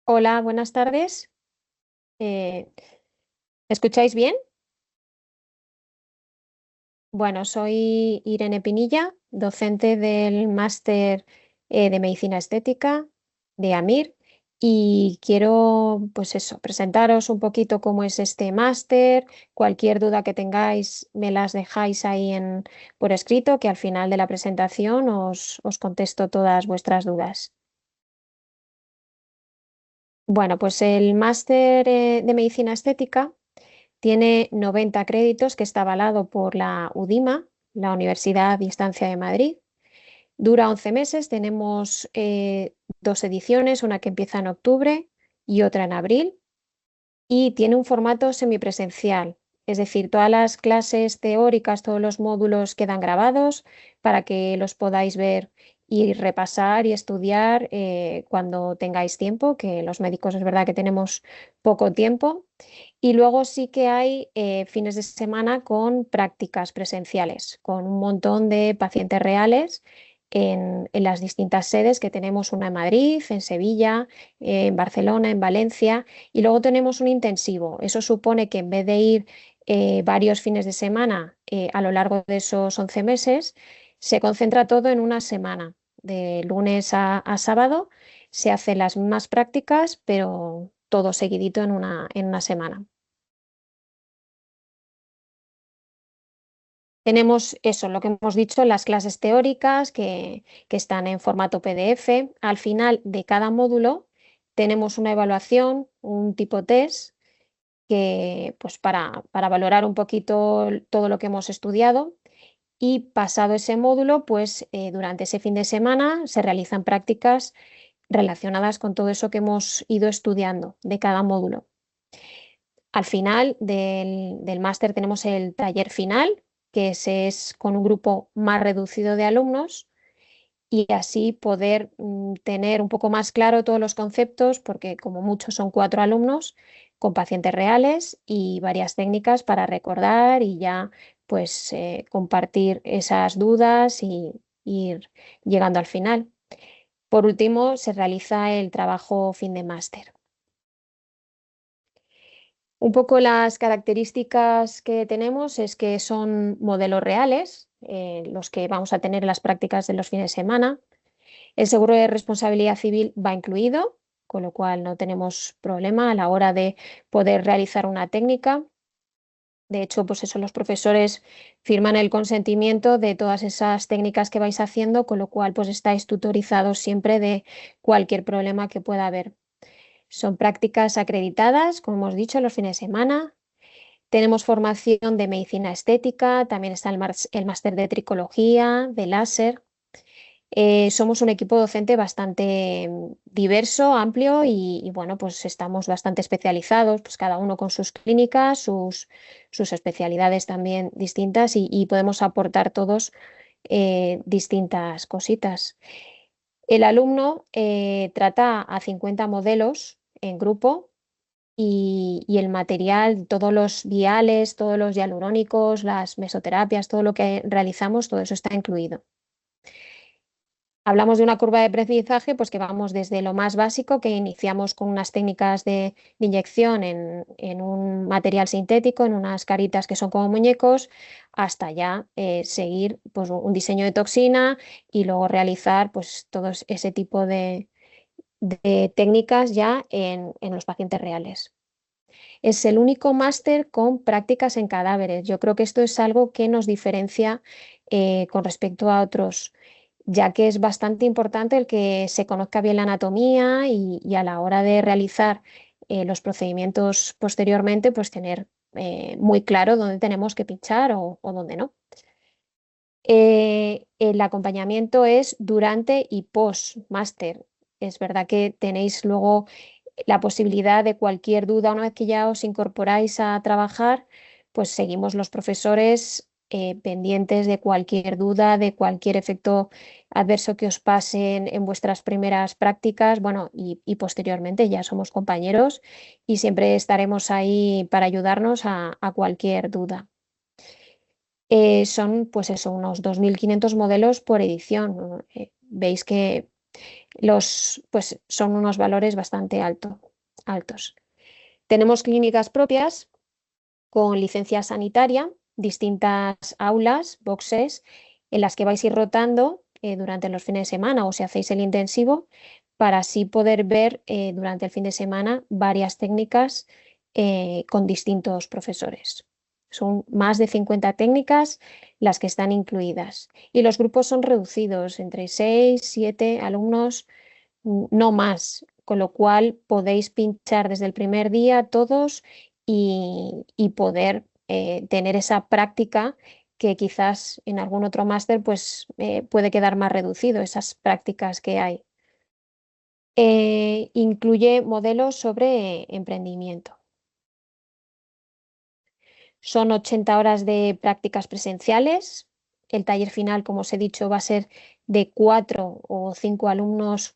Hola, buenas tardes. Eh, ¿Me escucháis bien? Bueno, soy Irene Pinilla, docente del máster de Medicina Estética de AMIR y quiero, pues eso, presentaros un poquito cómo es este máster. Cualquier duda que tengáis me las dejáis ahí por escrito, que al final de la presentación os contesto todas vuestras dudas. Bueno, pues el máster de Medicina Estética tiene 90 créditos que está avalado por la UDIMA, la Universidad a Distancia de Madrid. Dura 11 meses, tenemos dos ediciones, una que empieza en octubre y otra en abril, y tiene un formato semipresencial, es decir, todas las clases teóricas, todos los módulos quedan grabados para que los podáis ver y repasar y estudiar cuando tengáis tiempo, que los médicos es verdad que tenemos poco tiempo. Y luego sí que hay fines de semana con prácticas presenciales, con un montón de pacientes reales en las distintas sedes que tenemos, una en Madrid, en Sevilla, en Barcelona, en Valencia, y luego tenemos un intensivo. Eso supone que en vez de ir varios fines de semana a lo largo de esos 11 meses, se concentra todo en una semana. De lunes a sábado se hacen las mismas prácticas, pero todo seguidito en una semana. Tenemos eso, lo que hemos dicho, las clases teóricas que están en formato PDF. Al final de cada módulo tenemos una evaluación, un tipo test, que, pues para valorar un poquito todo lo que hemos estudiado. Y pasado ese módulo, pues durante ese fin de semana se realizan prácticas relacionadas con todo eso que hemos ido estudiando de cada módulo. Al final del máster tenemos el taller final, que ese es con un grupo más reducido de alumnos y así poder tener un poco más claro todos los conceptos, porque como muchos son 4 alumnos con pacientes reales y varias técnicas para recordar y ya pues compartir esas dudas y ir llegando al final. Por último, se realiza el trabajo fin de máster. Un poco las características que tenemos es que son modelos reales, los que vamos a tener en las prácticas de los fines de semana. El seguro de responsabilidad civil va incluido, con lo cual no tenemos problema a la hora de poder realizar una técnica. De hecho, pues eso, los profesores firman el consentimiento de todas esas técnicas que vais haciendo, con lo cual pues estáis tutorizados siempre de cualquier problema que pueda haber. Son prácticas acreditadas, como hemos dicho, los fines de semana. Tenemos formación de medicina estética, también está el máster de tricología, de láser. Somos un equipo docente bastante diverso, amplio y, bueno, pues estamos bastante especializados, pues cada uno con sus clínicas, sus especialidades también distintas y podemos aportar todos distintas cositas. El alumno trata a 50 modelos en grupo y el material, todos los viales, todos los hialurónicos, las mesoterapias, todo lo que realizamos, todo eso está incluido. Hablamos de una curva de aprendizaje, pues que vamos desde lo más básico, que iniciamos con unas técnicas de inyección en un material sintético, en unas caritas que son como muñecos, hasta ya seguir pues, un diseño de toxina y luego realizar pues, todo ese tipo de técnicas ya en los pacientes reales. Es el único máster con prácticas en cadáveres. Yo creo que esto es algo que nos diferencia con respecto a otros, ya que es bastante importante el que se conozca bien la anatomía y a la hora de realizar los procedimientos posteriormente, pues tener muy claro dónde tenemos que pinchar o dónde no. El acompañamiento es durante y post máster. Es verdad que tenéis luego la posibilidad de cualquier duda una vez que ya os incorporáis a trabajar, pues seguimos los profesores pendientes de cualquier duda, de cualquier efecto adverso que os pase en vuestras primeras prácticas, bueno, y posteriormente ya somos compañeros y siempre estaremos ahí para ayudarnos a cualquier duda. Son pues eso, unos 2.500 modelos por edición. Veis que pues son unos valores bastante altos. Tenemos clínicas propias con licencia sanitaria, distintas aulas, boxes, en las que vais a ir rotando durante los fines de semana o si hacéis el intensivo, para así poder ver durante el fin de semana varias técnicas con distintos profesores. Son más de 50 técnicas las que están incluidas y los grupos son reducidos entre 6, 7 alumnos, no más, con lo cual podéis pinchar desde el primer día todos y poder tener esa práctica que quizás en algún otro máster pues puede quedar más reducido, esas prácticas que hay. Incluye modelos sobre emprendimiento. Son 80 horas de prácticas presenciales. El taller final, como os he dicho, va a ser de 4 o 5 alumnos,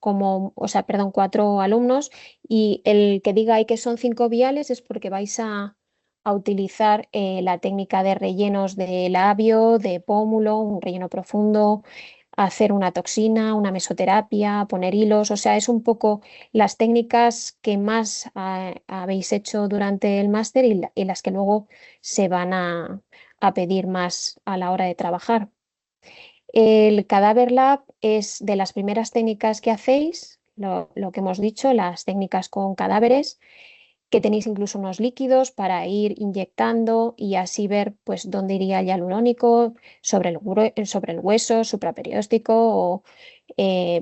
perdón, 4 alumnos. Y el que diga ahí que son 5 viales es porque vais a utilizar la técnica de rellenos de labio, de pómulo, un relleno profundo, hacer una toxina, una mesoterapia, poner hilos. O sea, es un poco las técnicas que más habéis hecho durante el máster y las que luego se van a pedir más a la hora de trabajar. El Cadaver Lab es de las primeras técnicas que hacéis, lo que hemos dicho, las técnicas con cadáveres, que tenéis incluso unos líquidos para ir inyectando y así ver pues dónde iría el hialurónico sobre el hueso supraperióstico o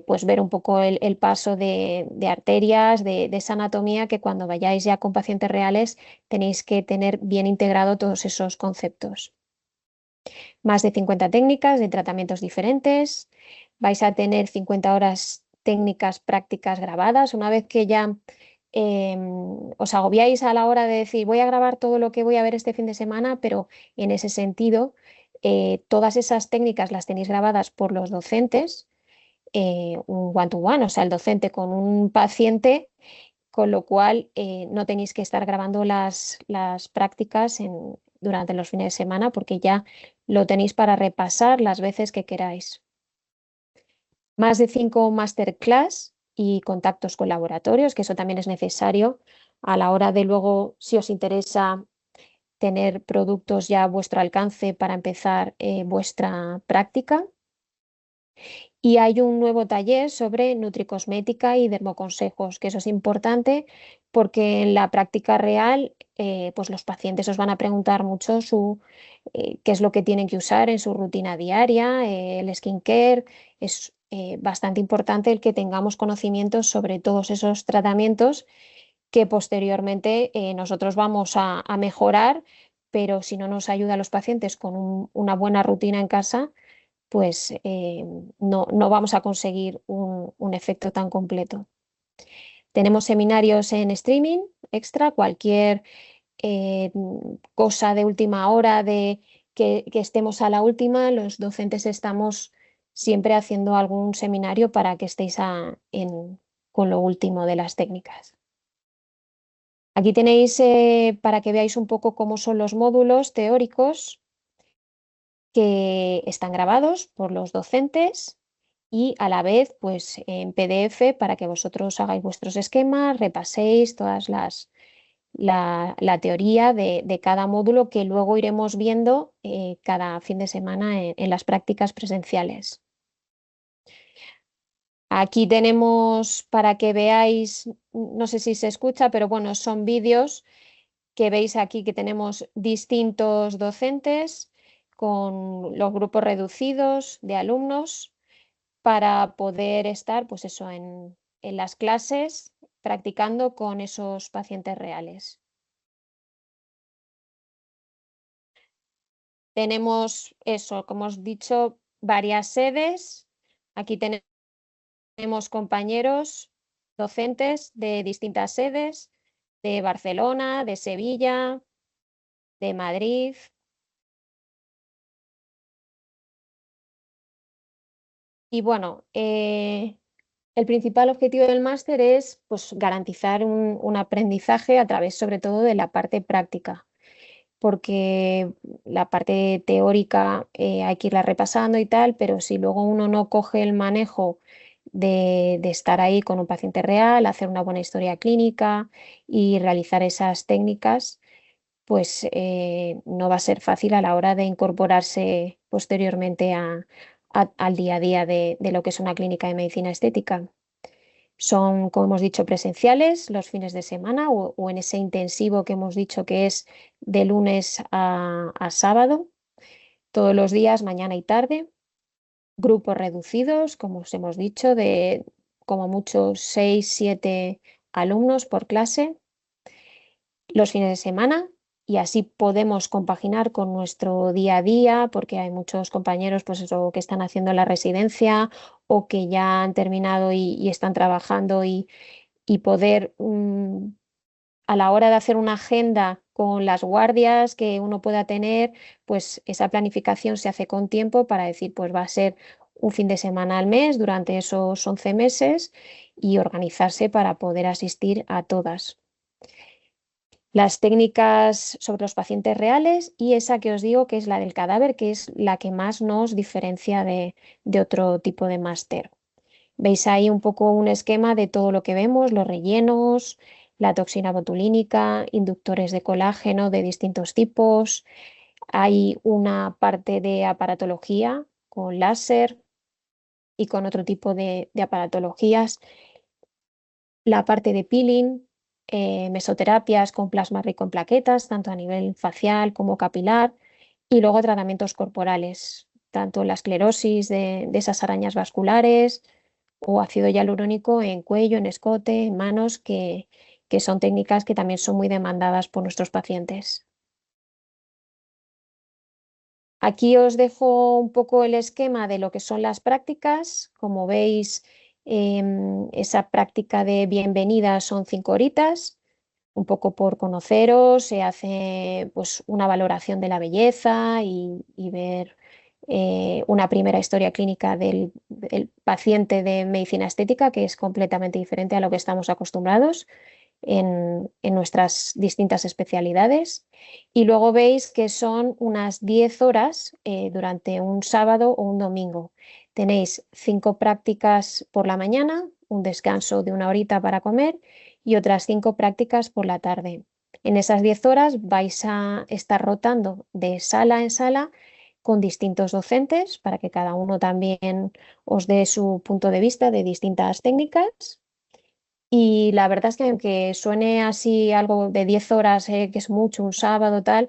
pues ver un poco el paso de arterias, de esa anatomía que cuando vayáis ya con pacientes reales tenéis que tener bien integrado todos esos conceptos. Más de 50 técnicas de tratamientos diferentes. Vais a tener 50 horas técnicas prácticas grabadas. Una vez que ya os agobiáis a la hora de decir voy a grabar todo lo que voy a ver este fin de semana, pero en ese sentido, todas esas técnicas las tenéis grabadas por los docentes, un one-to-one, o sea, el docente con un paciente, con lo cual no tenéis que estar grabando las prácticas durante los fines de semana porque ya lo tenéis para repasar las veces que queráis. Más de 5 masterclass y contactos con laboratorios, que eso también es necesario a la hora de luego, si os interesa tener productos ya a vuestro alcance para empezar vuestra práctica. Y hay un nuevo taller sobre nutricosmética y dermoconsejos, que eso es importante porque en la práctica real pues los pacientes os van a preguntar mucho qué es lo que tienen que usar en su rutina diaria, el skincare. Es bastante importante el que tengamos conocimientos sobre todos esos tratamientos que posteriormente nosotros vamos a mejorar, pero si no nos ayuda a los pacientes con una buena rutina en casa, pues no vamos a conseguir un efecto tan completo. Tenemos seminarios en streaming extra, cualquier cosa de última hora, que estemos a la última, los docentes estamos siempre haciendo algún seminario para que estéis con lo último de las técnicas. Aquí tenéis para que veáis un poco cómo son los módulos teóricos que están grabados por los docentes y a la vez pues en PDF para que vosotros hagáis vuestros esquemas, repaséis la teoría de cada módulo que luego iremos viendo cada fin de semana en las prácticas presenciales. Aquí tenemos para que veáis, no sé si se escucha, pero bueno, son vídeos que veis aquí que tenemos distintos docentes con los grupos reducidos de alumnos para poder estar, pues eso, en las clases practicando con esos pacientes reales. Tenemos eso, como os he dicho, varias sedes. Aquí tenemos compañeros docentes de distintas sedes, de Barcelona, de Sevilla, de Madrid. Y bueno, el principal objetivo del máster es pues, garantizar un aprendizaje a través sobre todo de la parte práctica, porque la parte teórica hay que irla repasando y tal, pero si luego uno no coge el manejo de estar ahí con un paciente real, hacer una buena historia clínica y realizar esas técnicas, pues no va a ser fácil a la hora de incorporarse posteriormente al día a día de lo que es una clínica de medicina estética. Son, como hemos dicho, presenciales los fines de semana o en ese intensivo que hemos dicho que es de lunes a sábado, todos los días, mañana y tarde. Grupos reducidos, como os hemos dicho, de como mucho 6 7 alumnos por clase los fines de semana y así podemos compaginar con nuestro día a día, porque hay muchos compañeros pues eso, que están haciendo la residencia o que ya han terminado y están trabajando y poder a la hora de hacer una agenda con las guardias que uno pueda tener, pues esa planificación se hace con tiempo para decir, pues va a ser un fin de semana al mes durante esos 11 meses y organizarse para poder asistir a todas. Las técnicas sobre los pacientes reales y esa que os digo que es la del cadáver, que es la que más nos diferencia de otro tipo de máster. Veis ahí un poco un esquema de todo lo que vemos, los rellenos, la toxina botulínica, inductores de colágeno de distintos tipos. Hay una parte de aparatología con láser y con otro tipo de aparatologías. La parte de peeling, mesoterapias con plasma rico en plaquetas, tanto a nivel facial como capilar. Y luego tratamientos corporales, tanto la esclerosis de esas arañas vasculares o ácido hialurónico en cuello, en escote, en manos, que son técnicas que también son muy demandadas por nuestros pacientes. Aquí os dejo un poco el esquema de lo que son las prácticas. Como veis, esa práctica de bienvenida son 5 horitas, un poco por conoceros, se hace pues, una valoración de la belleza y ver una primera historia clínica del paciente de medicina estética, que es completamente diferente a lo que estamos acostumbrados en nuestras distintas especialidades. Y luego veis que son unas 10 horas durante un sábado o un domingo. Tenéis 5 prácticas por la mañana, un descanso de 1 horita para comer y otras 5 prácticas por la tarde. En esas 10 horas vais a estar rotando de sala en sala con distintos docentes para que cada uno también os dé su punto de vista de distintas técnicas. Y la verdad es que aunque suene así algo de 10 horas, que es mucho, un sábado, tal,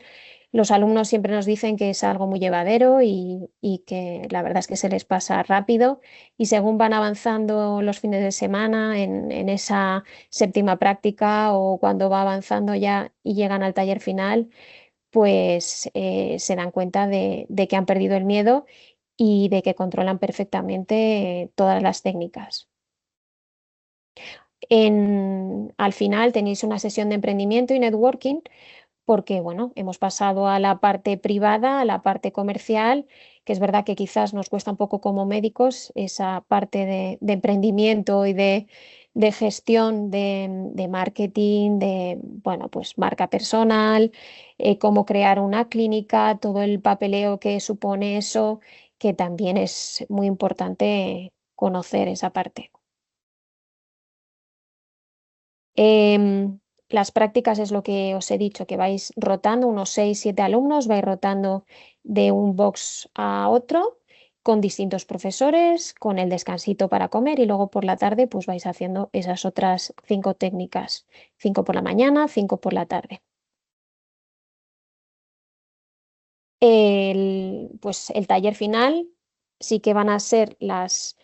los alumnos siempre nos dicen que es algo muy llevadero y que la verdad es que se les pasa rápido y según van avanzando los fines de semana en esa séptima práctica o cuando va avanzando ya y llegan al taller final, pues se dan cuenta de que han perdido el miedo y de que controlan perfectamente todas las técnicas. Al final tenéis una sesión de emprendimiento y networking porque, bueno, hemos pasado a la parte privada, a la parte comercial, que es verdad que quizás nos cuesta un poco como médicos esa parte de emprendimiento y de gestión de marketing, de, bueno, pues marca personal, cómo crear una clínica, todo el papeleo que supone eso, que también es muy importante conocer esa parte. Em, las prácticas es lo que os he dicho, que vais rotando, unos 6 7 alumnos, vais rotando de un box a otro con distintos profesores, con el descansito para comer y luego por la tarde pues vais haciendo esas otras 5 técnicas, 5 por la mañana, 5 por la tarde. Pues el taller final sí que van a ser las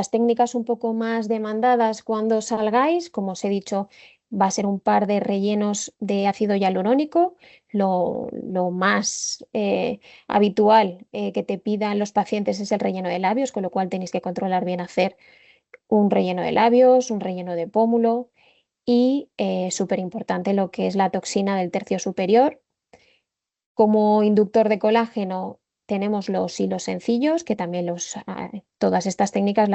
técnicas un poco más demandadas cuando salgáis. Como os he dicho, va a ser un par de rellenos de ácido hialurónico, lo más habitual que te pidan los pacientes es el relleno de labios, con lo cual tenéis que controlar bien hacer un relleno de labios, un relleno de pómulo y súper importante lo que es la toxina del tercio superior. Como inductor de colágeno tenemos los hilos sencillos, que también todas estas técnicas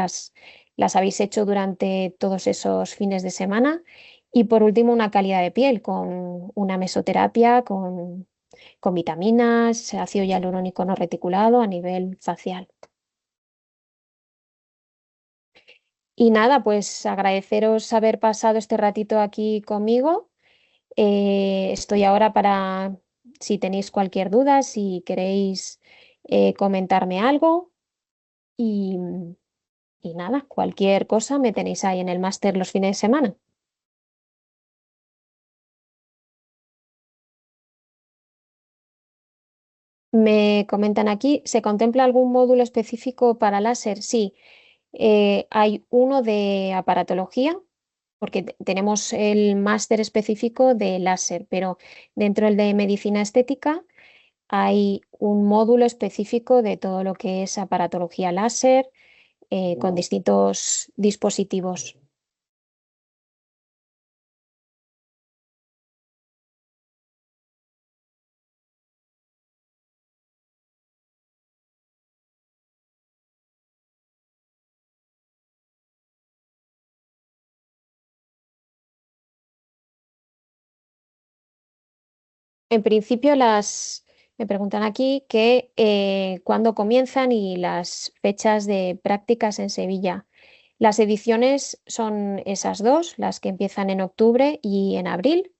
las habéis hecho durante todos esos fines de semana. Y por último, una calidad de piel con una mesoterapia, con vitaminas, ácido hialurónico no reticulado a nivel facial. Y nada, pues agradeceros haber pasado este ratito aquí conmigo. Estoy ahora para, si tenéis cualquier duda, si queréis comentarme algo y, y nada, cualquier cosa me tenéis ahí en el máster los fines de semana. Me comentan aquí, ¿se contempla algún módulo específico para láser? Sí, hay uno de aparatología, porque tenemos el máster específico de láser, pero dentro del de medicina estética hay un módulo específico de todo lo que es aparatología láser con distintos dispositivos. En principio, me preguntan aquí que cuándo comienzan y las fechas de prácticas en Sevilla. Las ediciones son esas dos, las que empiezan en octubre y en abril.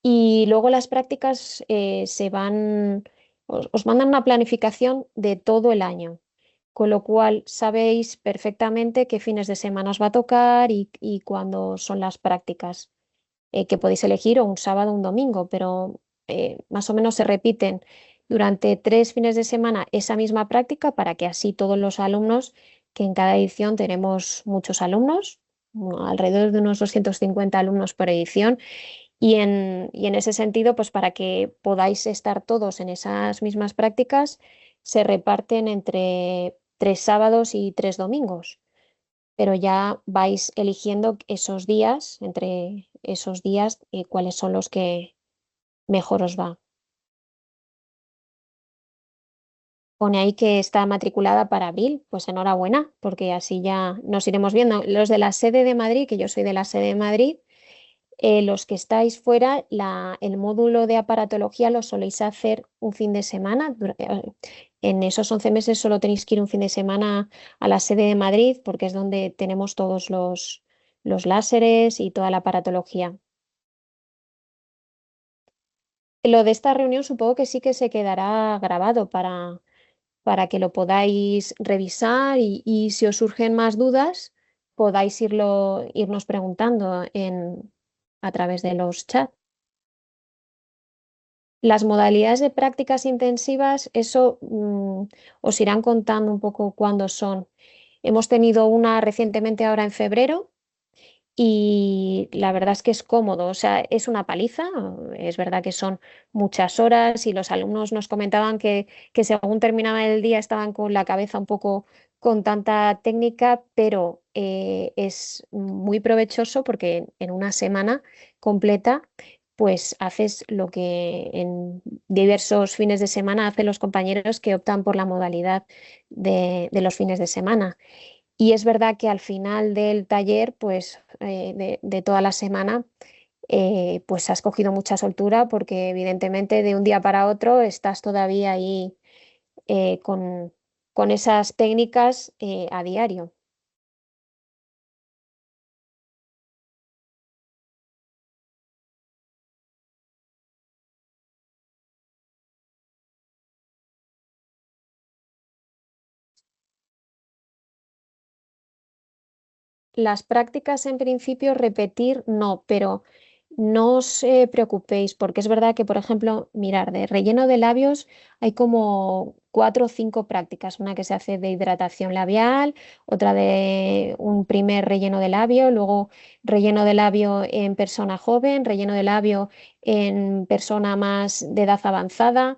Y luego las prácticas os mandan una planificación de todo el año, con lo cual sabéis perfectamente qué fines de semana os va a tocar y cuándo son las prácticas, que podéis elegir o un sábado o un domingo, pero más o menos se repiten durante 3 fines de semana esa misma práctica para que así todos los alumnos, que en cada edición tenemos muchos alumnos, alrededor de unos 250 alumnos por edición, y en ese sentido, pues para que podáis estar todos en esas mismas prácticas, se reparten entre 3 sábados y 3 domingos, pero ya vais eligiendo esos días, entre esos días, cuáles son los que mejor os va. Pone ahí que está matriculada para abril, pues enhorabuena, porque así ya nos iremos viendo. Los de la sede de Madrid, que yo soy de la sede de Madrid, los que estáis fuera, el módulo de aparatología lo soléis hacer un fin de semana. En esos 11 meses solo tenéis que ir un fin de semana a la sede de Madrid porque es donde tenemos todos los láseres y toda la aparatología. Lo de esta reunión supongo que sí que se quedará grabado para que lo podáis revisar y si os surgen más dudas, podáis irnos preguntando a través de los chats. Las modalidades de prácticas intensivas, eso os irán contando un poco cuándo son. Hemos tenido una recientemente ahora en febrero y la verdad es que es cómodo, o sea, es una paliza, es verdad que son muchas horas y los alumnos nos comentaban que según terminaba el día estaban con la cabeza un poco con tanta técnica, pero es muy provechoso porque en una semana completa pues haces lo que en diversos fines de semana hacen los compañeros que optan por la modalidad de los fines de semana. Y es verdad que al final del taller, pues de toda la semana, pues has cogido mucha soltura porque evidentemente de un día para otro estás todavía ahí con esas técnicas a diario. Las prácticas en principio repetir no, pero no os preocupéis porque es verdad que, por ejemplo, mirar, de relleno de labios hay como 4 o 5 prácticas, una que se hace de hidratación labial, otra de un primer relleno de labio, luego relleno de labio en persona joven, relleno de labio en persona más de edad avanzada.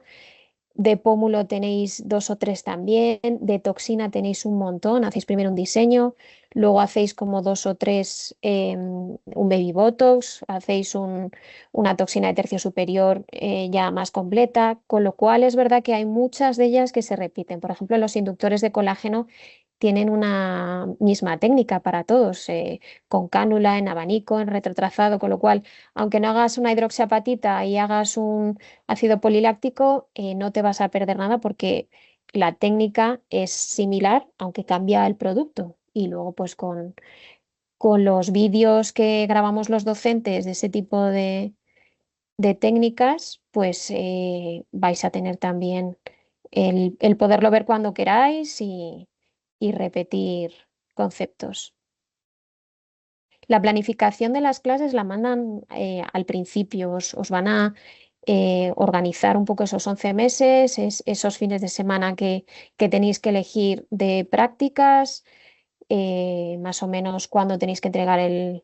De pómulo tenéis 2 o 3 también, de toxina tenéis un montón, hacéis primero un diseño, luego hacéis como 2 o 3 un baby botox, hacéis una toxina de tercio superior ya más completa, con lo cual es verdad que hay muchas de ellas que se repiten. Por ejemplo, los inductores de colágeno tienen una misma técnica para todos, con cánula, en abanico, en retrotrazado, con lo cual, aunque no hagas una hidroxiapatita y hagas un ácido poliláctico, no te vas a perder nada porque la técnica es similar, aunque cambia el producto. y luego pues con los vídeos que grabamos los docentes de ese tipo de técnicas, pues vais a tener también el poderlo ver cuando queráis y repetir conceptos. La planificación de las clases la mandan al principio, os van a organizar un poco esos 11 meses, esos fines de semana que tenéis que elegir de prácticas, más o menos cuándo tenéis que entregar el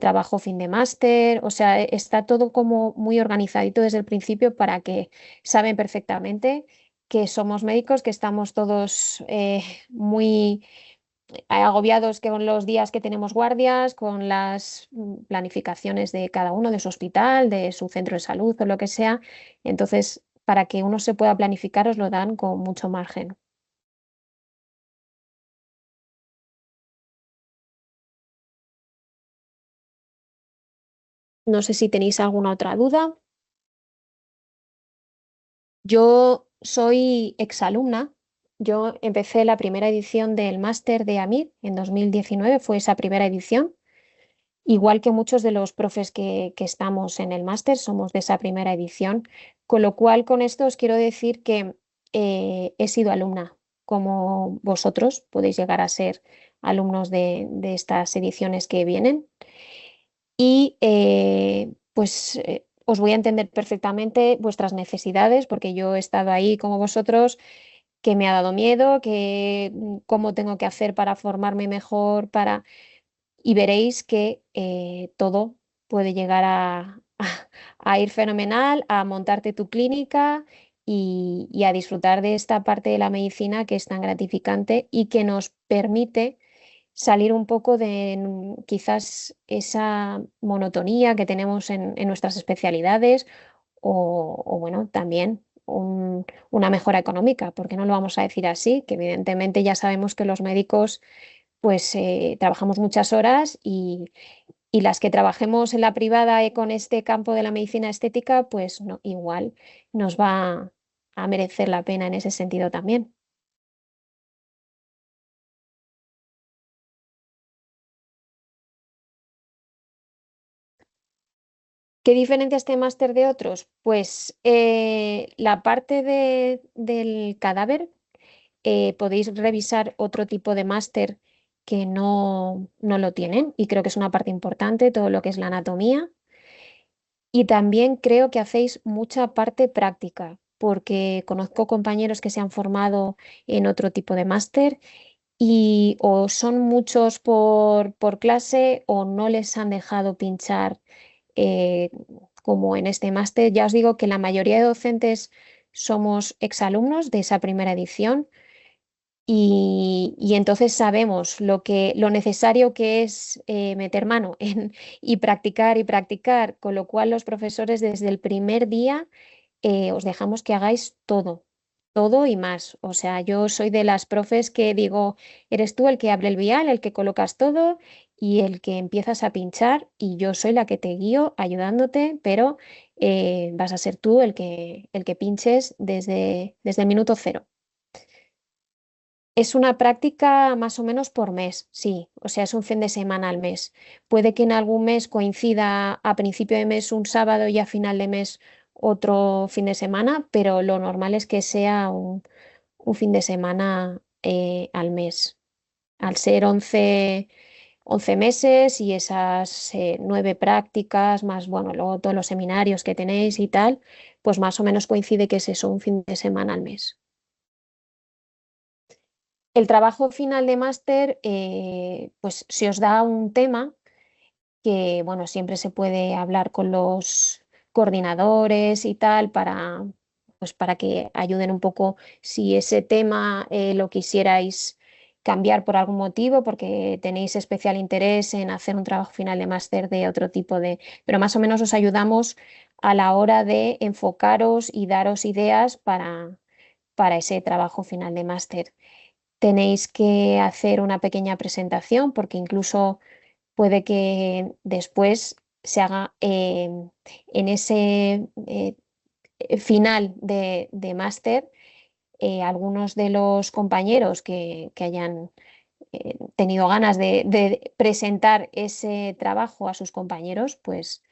trabajo fin de máster, o sea, está todo como muy organizadito desde el principio para que saben perfectamente que somos médicos, que estamos todos muy agobiados con los días que tenemos guardias, con las planificaciones de cada uno, de su hospital, de su centro de salud o lo que sea. Entonces, para que uno se pueda planificar, os lo dan con mucho margen. No sé si tenéis alguna otra duda. Yo soy exalumna. Yo empecé la primera edición del máster de AMID en 2019, fue esa primera edición. Igual que muchos de los profes que estamos en el máster somos de esa primera edición, con lo cual con esto os quiero decir que he sido alumna, como vosotros podéis llegar a ser alumnos de estas ediciones que vienen y pues os voy a entender perfectamente vuestras necesidades porque yo he estado ahí como vosotros, que me ha dado miedo, que cómo tengo que hacer para formarme mejor, para y veréis que todo puede llegar a ir fenomenal, a montarte tu clínica y a disfrutar de esta parte de la medicina que es tan gratificante y que nos permite salir un poco de quizás esa monotonía que tenemos en nuestras especialidades o bueno, también una mejora económica, porque no lo vamos a decir así, que evidentemente ya sabemos que los médicos pues trabajamos muchas horas y las que trabajemos en la privada con este campo de la medicina estética, pues no, igual nos va a merecer la pena en ese sentido también. ¿Qué diferencia este máster de otros? Pues la parte del cadáver, podéis revisar otro tipo de máster que no lo tienen y creo que es una parte importante, todo lo que es la anatomía. Y también creo que hacéis mucha parte práctica, porque conozco compañeros que se han formado en otro tipo de máster y o son muchos por clase o no les han dejado pinchar eh, como en este máster. Ya os digo que la mayoría de docentes somos exalumnos de esa primera edición y entonces sabemos lo necesario que es meter mano y practicar, con lo cual los profesores desde el primer día os dejamos que hagáis todo, todo y más. O sea, yo soy de las profes que digo, eres tú el que abre el vial, el que colocas todo y el que empiezas a pinchar y yo soy la que te guío ayudándote, pero vas a ser tú el que pinches desde el minuto cero. Es una práctica más o menos por mes, sí, o sea, es un fin de semana al mes. Puede que en algún mes coincida a principio de mes un sábado y a final de mes otro fin de semana, pero lo normal es que sea un fin de semana al mes. Al ser 11 meses y esas 9 prácticas, más bueno, luego todos los seminarios que tenéis y tal, pues más o menos coincide que es eso, un fin de semana al mes. El trabajo final de máster, pues se os da un tema que, bueno, siempre se puede hablar con los coordinadores y tal pues para que ayuden un poco si ese tema lo quisierais cambiar por algún motivo, porque tenéis especial interés en hacer un trabajo final de máster de otro tipo pero más o menos os ayudamos a la hora de enfocaros y daros ideas para ese trabajo final de máster. Tenéis que hacer una pequeña presentación porque incluso puede que después se haga en ese final de máster, algunos de los compañeros que hayan tenido ganas de presentar ese trabajo a sus compañeros, pues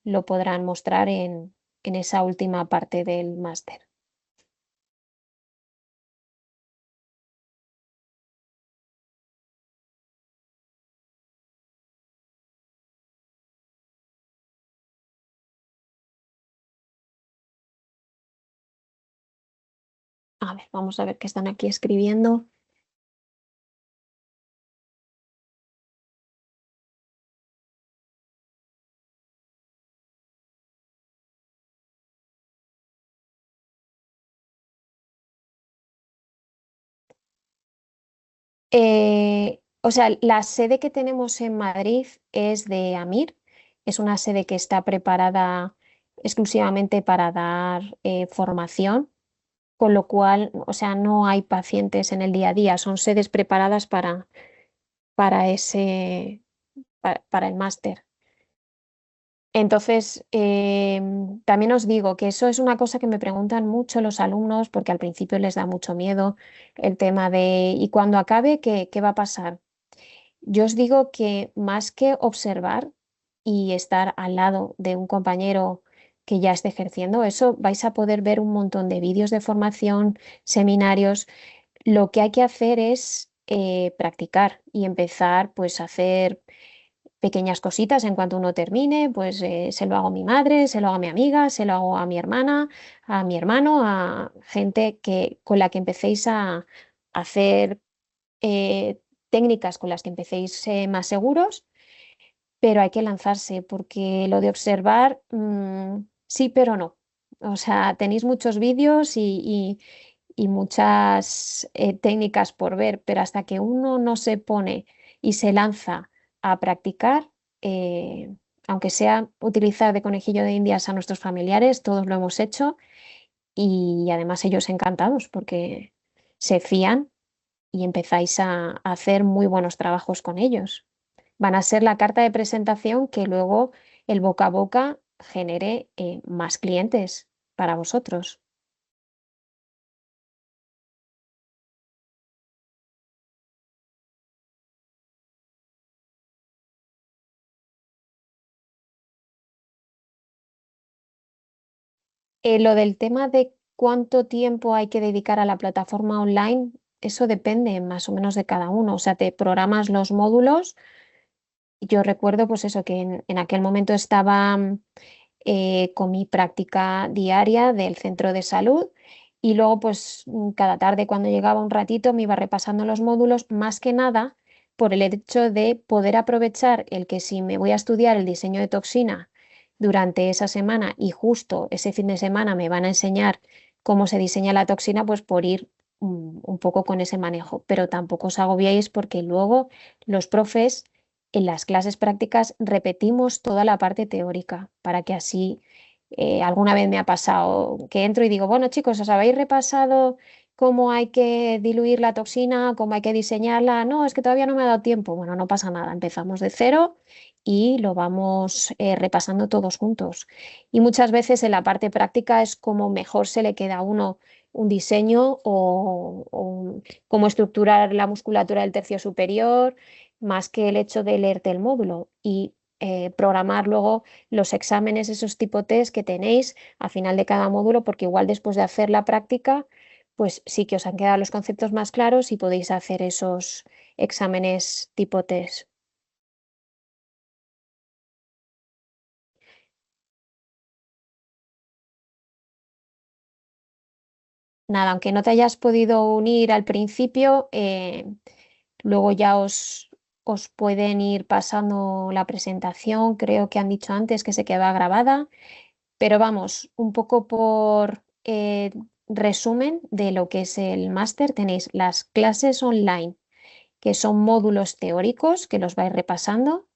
lo podrán mostrar en esa última parte del máster. A ver, vamos a ver qué están aquí escribiendo. O sea, la sede que tenemos en Madrid es de AMIR, es una sede que está preparada exclusivamente para dar formación, con lo cual, o sea, no hay pacientes en el día a día, son sedes preparadas para ese, para el máster. Entonces, también os digo que eso es una cosa que me preguntan mucho los alumnos, porque al principio les da mucho miedo el tema de, ¿y cuando acabe, qué va a pasar? Yo os digo que más que observar y estar al lado de un compañero que ya esté ejerciendo, eso vais a poder ver un montón de vídeos de formación, seminarios. Lo que hay que hacer es practicar y empezar pues a hacer pequeñas cositas en cuanto uno termine, pues se lo hago a mi madre, se lo hago a mi amiga, se lo hago a mi hermana, a mi hermano, a gente con la que empecéis a hacer técnicas con las que empecéis más seguros, pero hay que lanzarse porque lo de observar, sí, pero no. O sea, tenéis muchos vídeos y muchas técnicas por ver, pero hasta que uno no se pone y se lanza a practicar, eh, aunque sea utilizar de conejillo de indias a nuestros familiares, todos lo hemos hecho y además ellos encantados porque se fían y empezáis a hacer muy buenos trabajos con ellos. Van a ser la carta de presentación que luego el boca a boca genere más clientes para vosotros. Lo del tema de cuánto tiempo hay que dedicar a la plataforma online, eso depende más o menos de cada uno. O sea, te programas los módulos. Yo recuerdo, pues eso, que en aquel momento estaba con mi práctica diaria del centro de salud y luego, pues cada tarde cuando llegaba un ratito me iba repasando los módulos, más que nada por el hecho de poder aprovechar el que si me voy a estudiar el diseño de toxina durante esa semana y justo ese fin de semana me van a enseñar cómo se diseña la toxina, pues por ir un poco con ese manejo. Pero tampoco os agobiéis porque luego los profes en las clases prácticas repetimos toda la parte teórica para que así, alguna vez me ha pasado que entro y digo, bueno chicos, ¿os habéis repasado cómo hay que diluir la toxina, cómo hay que diseñarla? No, es que todavía no me ha dado tiempo. Bueno, no pasa nada, empezamos de cero y lo vamos repasando todos juntos. Y muchas veces en la parte práctica es como mejor se le queda a uno un diseño o cómo estructurar la musculatura del tercio superior, más que el hecho de leerte el módulo y programar luego los exámenes, esos tipo test que tenéis al final de cada módulo, porque igual después de hacer la práctica, pues sí que os han quedado los conceptos más claros y podéis hacer esos exámenes tipo test. Nada, aunque no te hayas podido unir al principio, luego ya os pueden ir pasando la presentación. Creo que han dicho antes que se queda grabada. Pero vamos, un poco por resumen de lo que es el máster, tenéis las clases online, que son módulos teóricos que los vais repasando.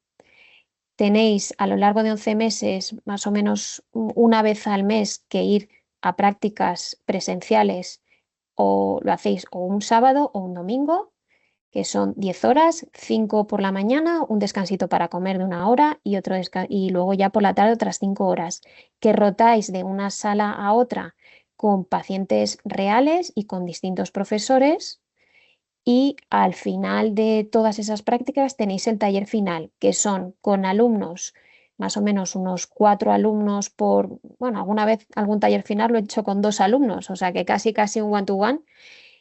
Tenéis a lo largo de 11 meses, más o menos una vez al mes, que ir a prácticas presenciales o lo hacéis o un sábado o un domingo, que son 10 horas, 5 por la mañana, un descansito para comer de una hora y, y luego ya por la tarde otras 5 horas, que rotáis de una sala a otra con pacientes reales y con distintos profesores y al final de todas esas prácticas tenéis el taller final, que son con alumnos, más o menos unos 4 alumnos por, bueno, alguna vez algún taller final lo he hecho con 2 alumnos, o sea que casi casi un one-to-one.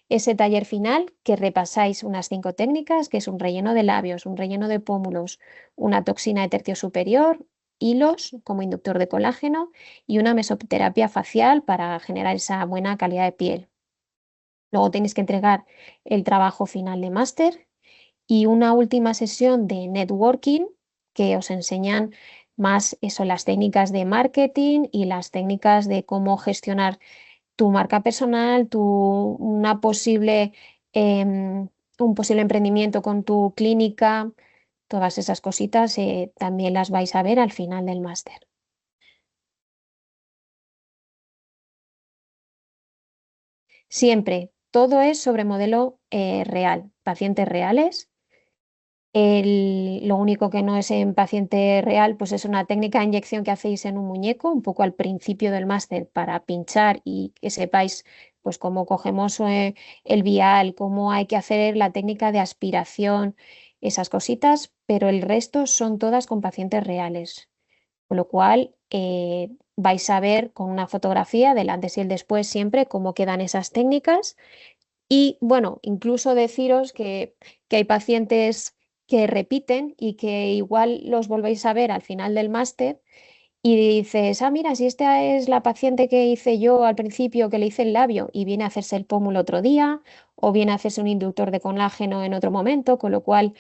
Ese taller final que repasáis unas 5 técnicas, que es un relleno de labios, un relleno de pómulos, una toxina de tercio superior, hilos como inductor de colágeno y una mesoterapia facial para generar esa buena calidad de piel. Luego tenéis que entregar el trabajo final de máster y una última sesión de networking que os enseñan más eso, las técnicas de marketing y las técnicas de cómo gestionar tu marca personal, un posible emprendimiento con tu clínica, todas esas cositas también las vais a ver al final del máster. Siempre, todo es sobre modelo real, pacientes reales. Lo único que no es en paciente real, pues es una técnica de inyección que hacéis en un muñeco, un poco al principio del máster, para pinchar y que sepáis pues cómo cogemos el vial, cómo hay que hacer la técnica de aspiración, esas cositas, pero el resto son todas con pacientes reales. Con lo cual vais a ver con una fotografía del antes y el después siempre cómo quedan esas técnicas y bueno, incluso deciros que hay pacientes que repiten y que igual los volvéis a ver al final del máster y dices, ah, mira, si esta es la paciente que hice yo al principio, que le hice el labio y viene a hacerse el pómulo otro día o viene a hacerse un inductor de colágeno en otro momento, con lo cual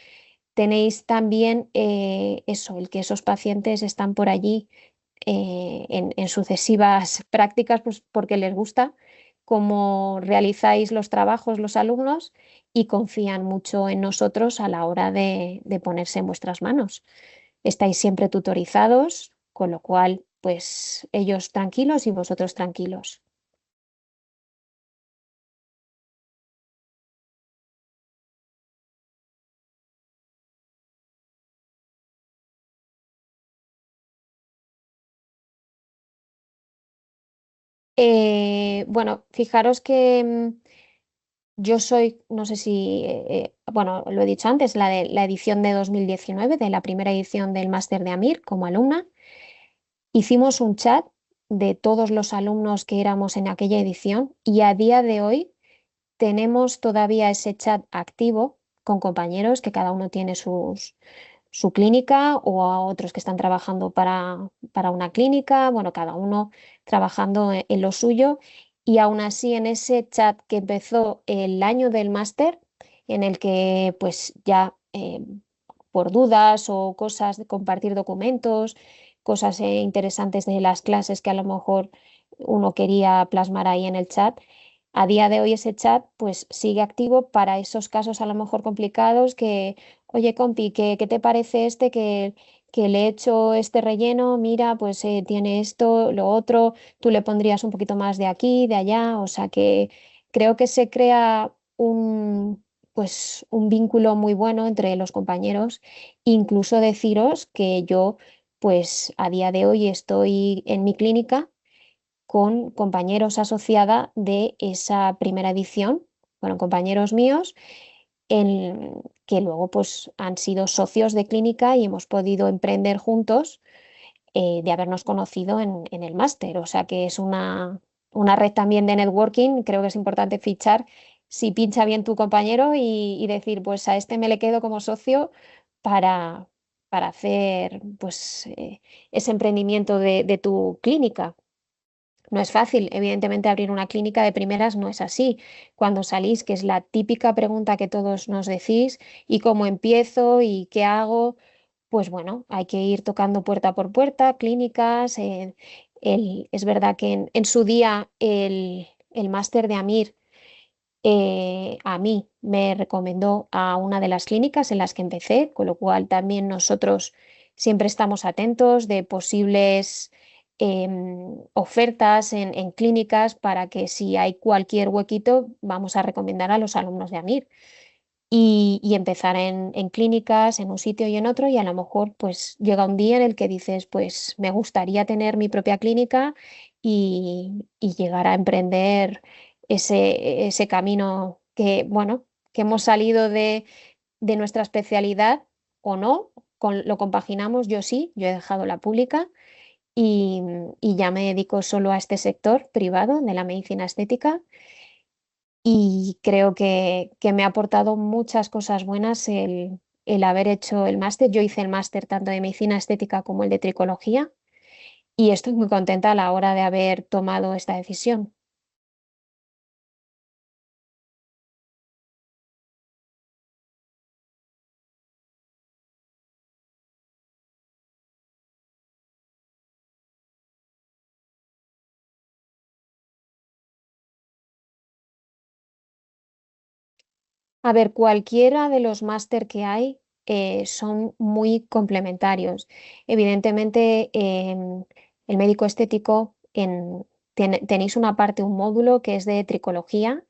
tenéis también eso, el que esos pacientes están por allí en sucesivas prácticas, pues porque les gusta cómo realizáis los trabajos los alumnos y confían mucho en nosotros a la hora de ponerse en vuestras manos. Estáis siempre tutorizados, con lo cual, pues ellos tranquilos y vosotros tranquilos. Bueno, fijaros que yo soy, no sé si, bueno, lo he dicho antes, de la edición de 2019, de la primera edición del máster de AMIR como alumna. Hicimos un chat de todos los alumnos que éramos en aquella edición y a día de hoy tenemos todavía ese chat activo con compañeros que cada uno tiene su clínica o a otros que están trabajando para una clínica, bueno, cada uno trabajando en lo suyo y aún así en ese chat que empezó el año del máster, en el que pues ya por dudas o cosas de compartir documentos, cosas interesantes de las clases que a lo mejor uno quería plasmar ahí en el chat. A día de hoy ese chat pues sigue activo para esos casos a lo mejor complicados que, oye, compi, ¿qué te parece que le he hecho este relleno? Mira, pues tiene esto, lo otro, tú le pondrías un poquito más de aquí, de allá, o sea que creo que se crea pues un vínculo muy bueno entre los compañeros. Incluso deciros que yo pues a día de hoy estoy en mi clínica con compañeros asociada de esa primera edición, fueron compañeros míos que luego pues han sido socios de clínica y hemos podido emprender juntos de habernos conocido en el máster. O sea que es una red también de networking. Creo que es importante fichar si pincha bien tu compañero y decir, pues a este me le quedo como socio para, para hacer pues ese emprendimiento de tu clínica. No es fácil, evidentemente abrir una clínica de primeras no es así. Cuando salís, que es la típica pregunta que todos nos decís, ¿y cómo empiezo? ¿Y qué hago? Pues bueno, hay que ir tocando puerta por puerta, clínicas. Es verdad que en su día el máster de AMIR a mí me recomendó a una de las clínicas en las que empecé, con lo cual también nosotros siempre estamos atentos de posibles ofertas en clínicas para que si hay cualquier huequito vamos a recomendar a los alumnos de AMIR y empezar en clínicas, en un sitio y en otro, y a lo mejor pues llega un día en el que dices, pues me gustaría tener mi propia clínica y llegar a emprender ese camino que, bueno, que hemos salido de nuestra especialidad o no, lo compaginamos, yo sí, yo he dejado la pública y, y ya me dedico solo a este sector privado de la medicina estética y creo que me ha aportado muchas cosas buenas el haber hecho el máster. Yo hice el máster tanto de medicina estética como el de tricología y estoy muy contenta a la hora de haber tomado esta decisión. A ver, cualquiera de los máster que hay son muy complementarios. Evidentemente, el médico estético tenéis una parte, un módulo que es de tricología,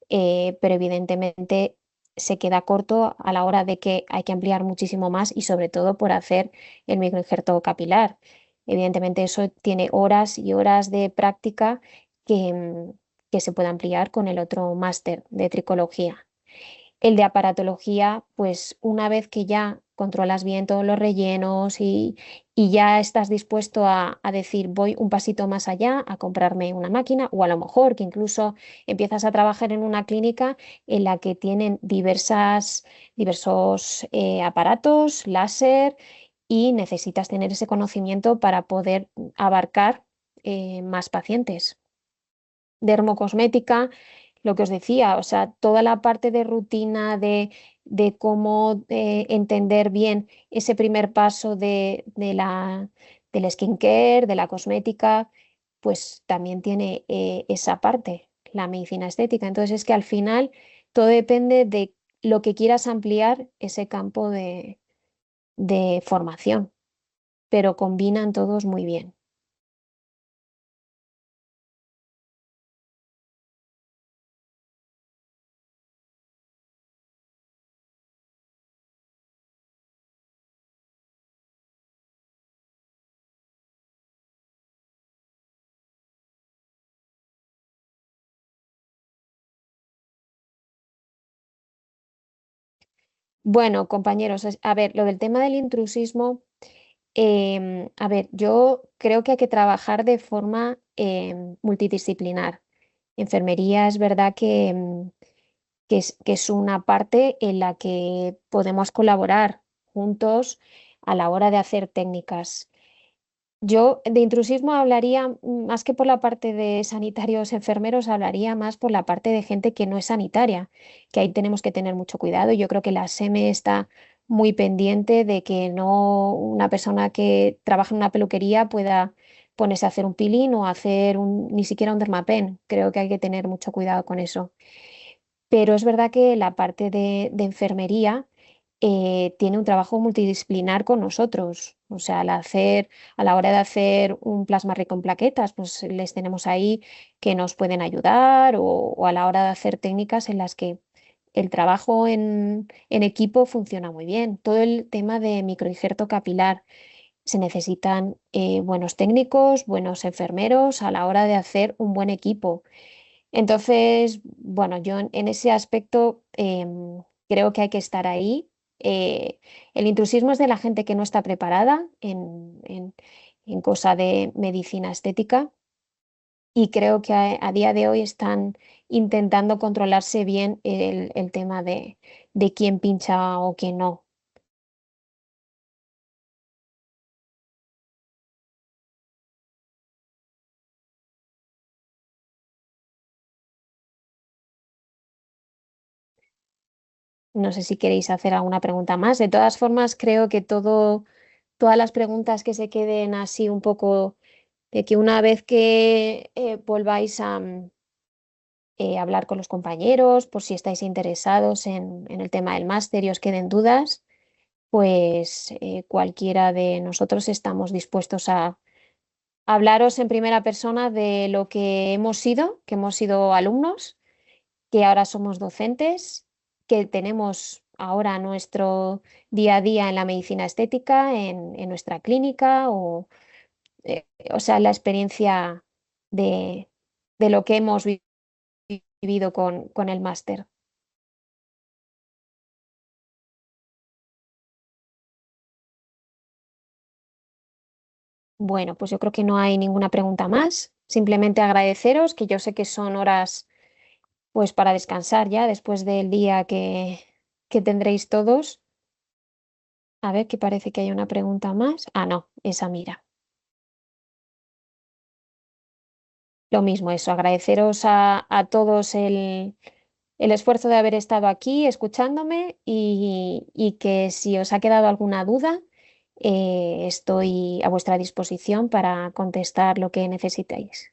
pero evidentemente se queda corto a la hora de que hay que ampliar muchísimo más y sobre todo por hacer el microinjerto capilar. Evidentemente eso tiene horas y horas de práctica que, que se puede ampliar con el otro máster de tricología. El de aparatología, pues una vez que ya controlas bien todos los rellenos y ya estás dispuesto a decir voy un pasito más allá, a comprarme una máquina o a lo mejor que incluso empiezas a trabajar en una clínica en la que tienen diversos aparatos, láser y necesitas tener ese conocimiento para poder abarcar más pacientes. Dermocosmética, lo que os decía, o sea, toda la parte de rutina, de cómo entender bien ese primer paso del skincare, de la cosmética, pues también tiene esa parte, la medicina estética. Entonces es que al final todo depende de lo que quieras ampliar ese campo de formación, pero combinan todos muy bien. Bueno, compañeros, a ver, lo del tema del intrusismo. A ver, yo creo que hay que trabajar de forma multidisciplinar. Enfermería es verdad que es una parte en la que podemos colaborar juntos a la hora de hacer técnicas. Yo de intrusismo hablaría más que por la parte de sanitarios enfermeros, hablaría más por la parte de gente que no es sanitaria, que ahí tenemos que tener mucho cuidado. Yo creo que la SEME está muy pendiente de que no una persona que trabaja en una peluquería pueda ponerse a hacer un peeling o hacer ni siquiera un dermapen. Creo que hay que tener mucho cuidado con eso. Pero es verdad que la parte de enfermería tiene un trabajo multidisciplinar con nosotros. O sea, a la hora de hacer un plasma rico en plaquetas, pues les tenemos ahí que nos pueden ayudar o a la hora de hacer técnicas en las que el trabajo en equipo funciona muy bien. Todo el tema de microinjerto capilar. Se necesitan buenos técnicos, buenos enfermeros a la hora de hacer un buen equipo. Entonces, bueno, yo en ese aspecto creo que hay que estar ahí. El intrusismo es de la gente que no está preparada en cosa de medicina estética y creo que a día de hoy están intentando controlarse bien el tema de quién pincha o quién no. No sé si queréis hacer alguna pregunta más. De todas formas, creo que todas las preguntas que se queden así un poco de que una vez que volváis a hablar con los compañeros, por si estáis interesados en el tema del máster y os queden dudas, pues cualquiera de nosotros estamos dispuestos a hablaros en primera persona de lo que hemos sido, que hemos sido alumnos, que ahora somos docentes, que tenemos ahora nuestro día a día en la medicina estética, en nuestra clínica o sea, la experiencia de, de lo que hemos vivido con el máster. Bueno, pues yo creo que no hay ninguna pregunta más. Simplemente agradeceros, que yo sé que son horas pues para descansar ya después del día que tendréis todos. A ver, que parece que hay una pregunta más. Ah, no, esa mira. Lo mismo eso, agradeceros a todos el esfuerzo de haber estado aquí escuchándome y que si os ha quedado alguna duda, estoy a vuestra disposición para contestar lo que necesitéis.